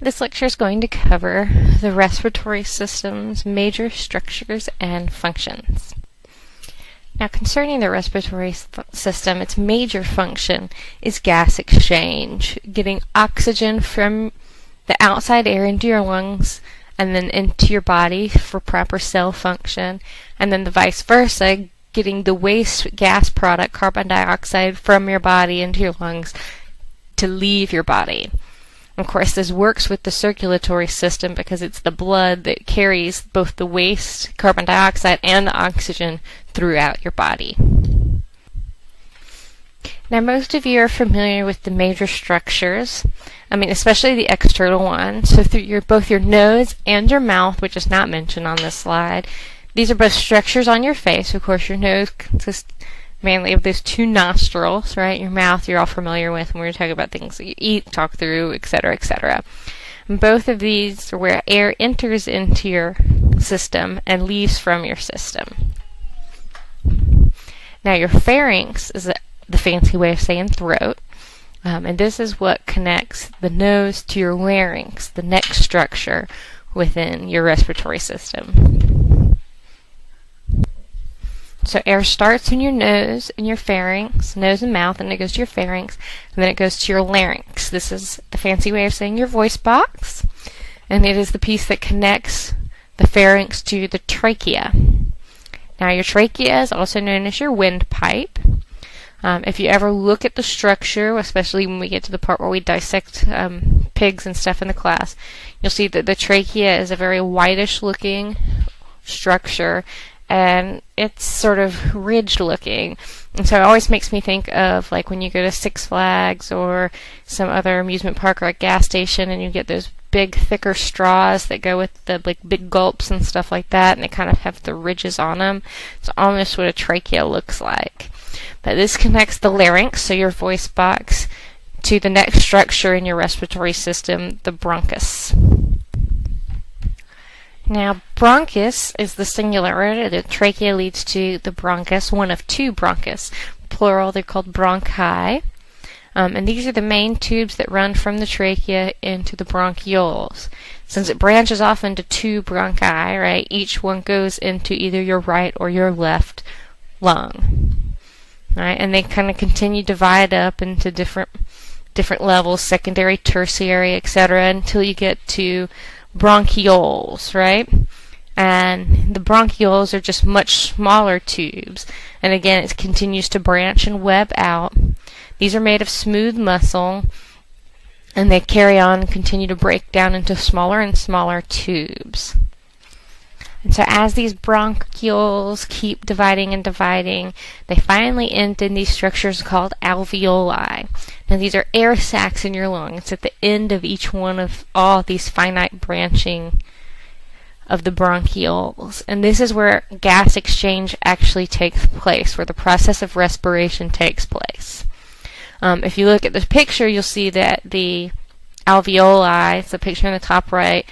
This lecture is going to cover the respiratory system's major structures and functions. Now, concerning the respiratory system, its major function is gas exchange, getting oxygen from the outside air into your lungs and then into your body for proper cell function, and then the vice versa, getting the waste gas product, carbon dioxide, from your body into your lungs to leave your body. Of course, this works with the circulatory system because it's the blood that carries both the waste, carbon dioxide, and the oxygen throughout your body. Now, most of you are familiar with the major structures, especially the external ones. So through both your nose and your mouth, which is not mentioned on this slide, these are both structures on your face. Of course, your nose consists mainly of those two nostrils, right? Your mouth you're all familiar with when we're talking about things that you eat, talk through, etc., etc. Both of these are where air enters into your system and leaves from your system. Now, your pharynx is the fancy way of saying throat, and this is what connects the nose to your larynx, the next structure within your respiratory system. So air starts in your nose and your pharynx, nose and mouth, and it goes to your pharynx, and then it goes to your larynx. This is the fancy way of saying your voice box, and it is the piece that connects the pharynx to the trachea. Now, your trachea is also known as your windpipe. If you ever look at the structure, especially when we get to the part where we dissect pigs and stuff in the class, you'll see that the trachea is a very whitish-looking structure, and it's sort of ridged looking. And so it always makes me think of like when you go to Six Flags or some other amusement park or a gas station and you get those big thicker straws that go with the like big gulps and stuff like that, and they kind of have the ridges on them. It's almost what a trachea looks like. But this connects the larynx, so your voice box, to the next structure in your respiratory system, the bronchus. Now, bronchus is the singular. The trachea leads to the bronchus, one of two bronchus. Plural, they're called bronchi. And these are the main tubes that run from the trachea into the bronchioles. Since it branches off into two bronchi, right, each one goes into either your right or your left lung. Right, and they kind of continue to divide up into different levels, secondary, tertiary, etc., until you get to bronchioles, right? And the bronchioles are just much smaller tubes. And again, it continues to branch and web out. These are made of smooth muscle, and they carry on and continue to break down into smaller and smaller tubes. And so as these bronchioles keep dividing and dividing, they finally end in these structures called alveoli. Now, these are air sacs in your lung. It's at the end of each one of all these finite branching of the bronchioles. And this is where gas exchange actually takes place, where the process of respiration takes place. If you look at this picture, you'll see that the alveoli, it's the picture in the top right,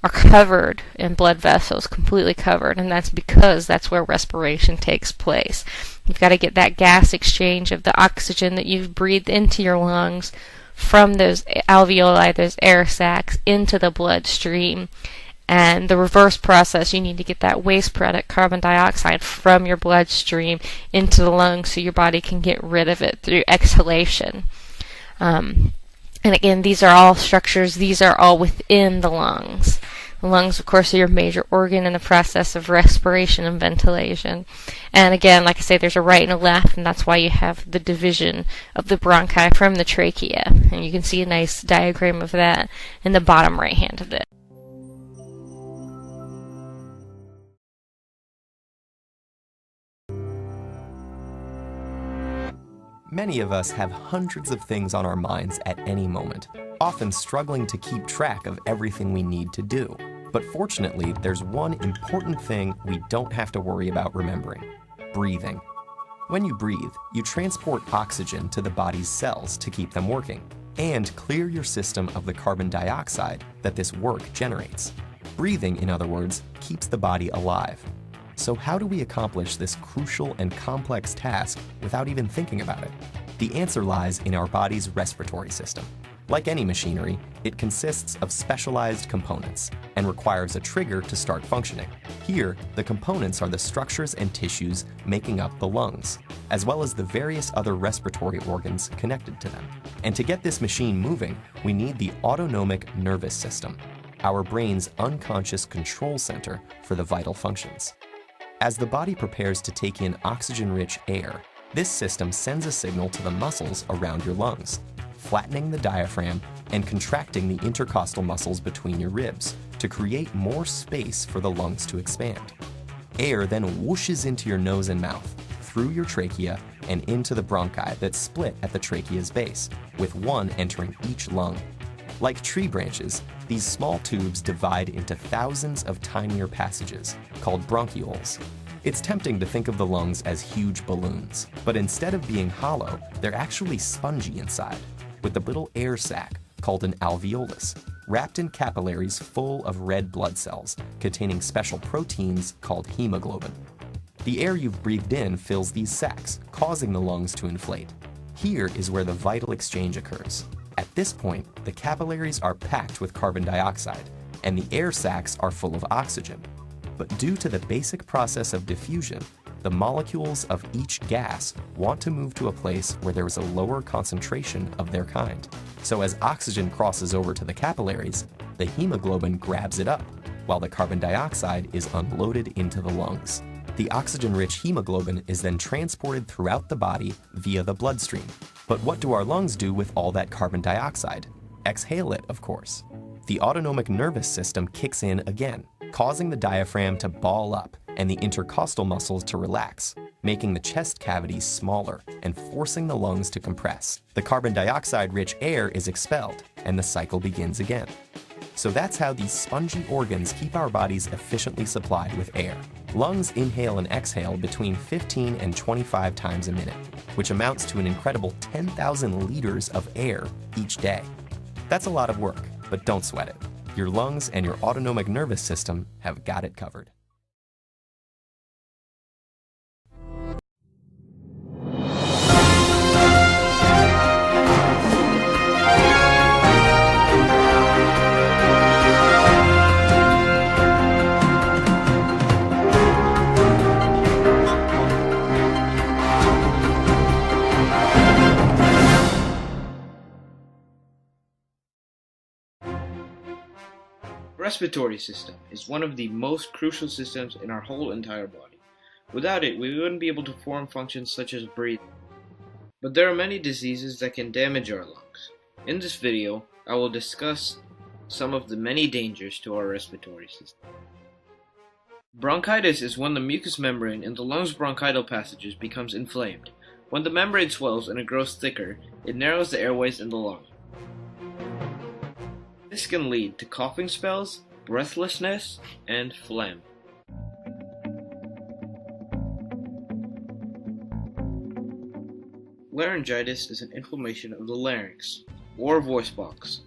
are covered in blood vessels, completely covered, and that's because that's where respiration takes place. You've got to get that gas exchange of the oxygen that you've breathed into your lungs from those alveoli, those air sacs, into the bloodstream. And the reverse process, you need to get that waste product, carbon dioxide, from your bloodstream into the lungs so your body can get rid of it through exhalation. And again, these are all structures, these are all within the lungs. The lungs, of course, are your major organ in the process of respiration and ventilation. And again, like I say, there's a right and a left, and that's why you have the division of the bronchi from the trachea. And you can see a nice diagram of that in the bottom right hand of it. Many of us have hundreds of things on our minds at any moment, often struggling to keep track of everything we need to do. But fortunately, there's one important thing we don't have to worry about remembering: breathing. When you breathe, you transport oxygen to the body's cells to keep them working, and clear your system of the carbon dioxide that this work generates. Breathing, in other words, keeps the body alive. So how do we accomplish this crucial and complex task without even thinking about it? The answer lies in our body's respiratory system. Like any machinery, it consists of specialized components and requires a trigger to start functioning. Here, the components are the structures and tissues making up the lungs, as well as the various other respiratory organs connected to them. And to get this machine moving, we need the autonomic nervous system, our brain's unconscious control center for the vital functions. As the body prepares to take in oxygen-rich air, this system sends a signal to the muscles around your lungs, flattening the diaphragm and contracting the intercostal muscles between your ribs to create more space for the lungs to expand. Air then whooshes into your nose and mouth, through your trachea, and into the bronchi that split at the trachea's base, with one entering each lung. Like tree branches, these small tubes divide into thousands of tinier passages, called bronchioles. It's tempting to think of the lungs as huge balloons, but instead of being hollow, they're actually spongy inside, with a little air sac called an alveolus, wrapped in capillaries full of red blood cells containing special proteins called hemoglobin. The air you've breathed in fills these sacs, causing the lungs to inflate. Here is where the vital exchange occurs. At this point, the capillaries are packed with carbon dioxide, and the air sacs are full of oxygen. But due to the basic process of diffusion, the molecules of each gas want to move to a place where there is a lower concentration of their kind. So as oxygen crosses over to the capillaries, the hemoglobin grabs it up, while the carbon dioxide is unloaded into the lungs. The oxygen-rich hemoglobin is then transported throughout the body via the bloodstream. But what do our lungs do with all that carbon dioxide? Exhale it, of course. The autonomic nervous system kicks in again, causing the diaphragm to ball up and the intercostal muscles to relax, making the chest cavity smaller and forcing the lungs to compress. The carbon dioxide-rich air is expelled, and the cycle begins again. So that's how these spongy organs keep our bodies efficiently supplied with air. Lungs inhale and exhale between 15 and 25 times a minute, which amounts to an incredible 10,000 liters of air each day. That's a lot of work, but don't sweat it. Your lungs and your autonomic nervous system have got it covered. Respiratory system is one of the most crucial systems in our whole entire body. Without it, we wouldn't be able to perform functions such as breathing. But there are many diseases that can damage our lungs. In this video, I will discuss some of the many dangers to our respiratory system. Bronchitis is when the mucous membrane in the lungs' bronchial passages becomes inflamed. When the membrane swells and it grows thicker, it narrows the airways in the lung. This can lead to coughing spells, breathlessness, and phlegm. Laryngitis is an inflammation of the larynx, or voice box.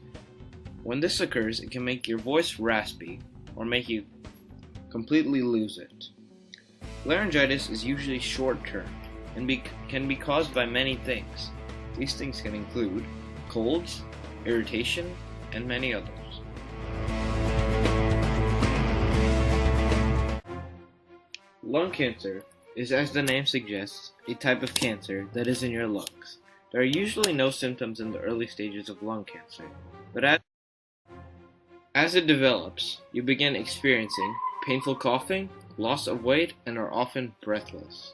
When this occurs, it can make your voice raspy, or make you completely lose it. Laryngitis is usually short-term, and can be caused by many things. These things can include colds, irritation, and many others. Lung cancer is, as the name suggests, a type of cancer that is in your lungs. There are usually no symptoms in the early stages of lung cancer, but as it develops, you begin experiencing painful coughing, loss of weight, and are often breathless.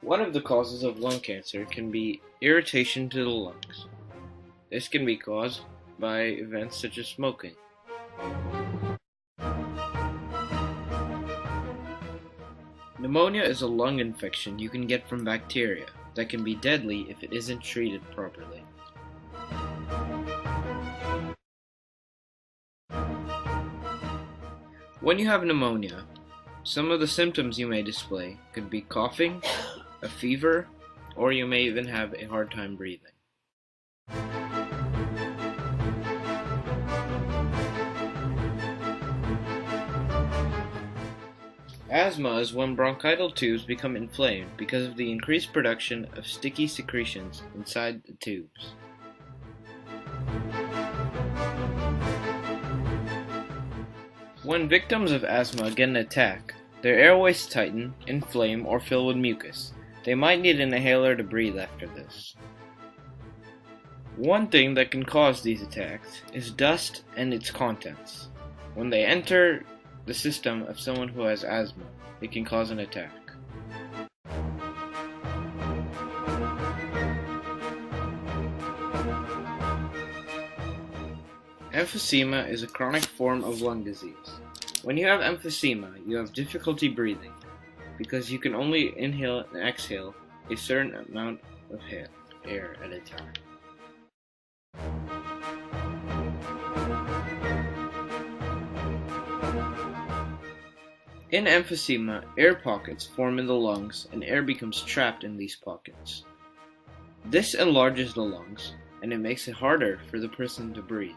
One of the causes of lung cancer can be irritation to the lungs. This can be caused by events such as smoking. Pneumonia is a lung infection you can get from bacteria that can be deadly if it isn't treated properly. When you have pneumonia, some of the symptoms you may display could be coughing, a fever, or you may even have a hard time breathing. Asthma is when bronchial tubes become inflamed because of the increased production of sticky secretions inside the tubes. When victims of asthma get an attack, their airways tighten, inflame, or fill with mucus. They might need an inhaler to breathe after this. One thing that can cause these attacks is dust and its contents. When they enter the system of someone who has asthma, it can cause an attack. Emphysema is a chronic form of lung disease. When you have emphysema, you have difficulty breathing because you can only inhale and exhale a certain amount of air at a time. In emphysema, air pockets form in the lungs and air becomes trapped in these pockets. This enlarges the lungs and it makes it harder for the person to breathe.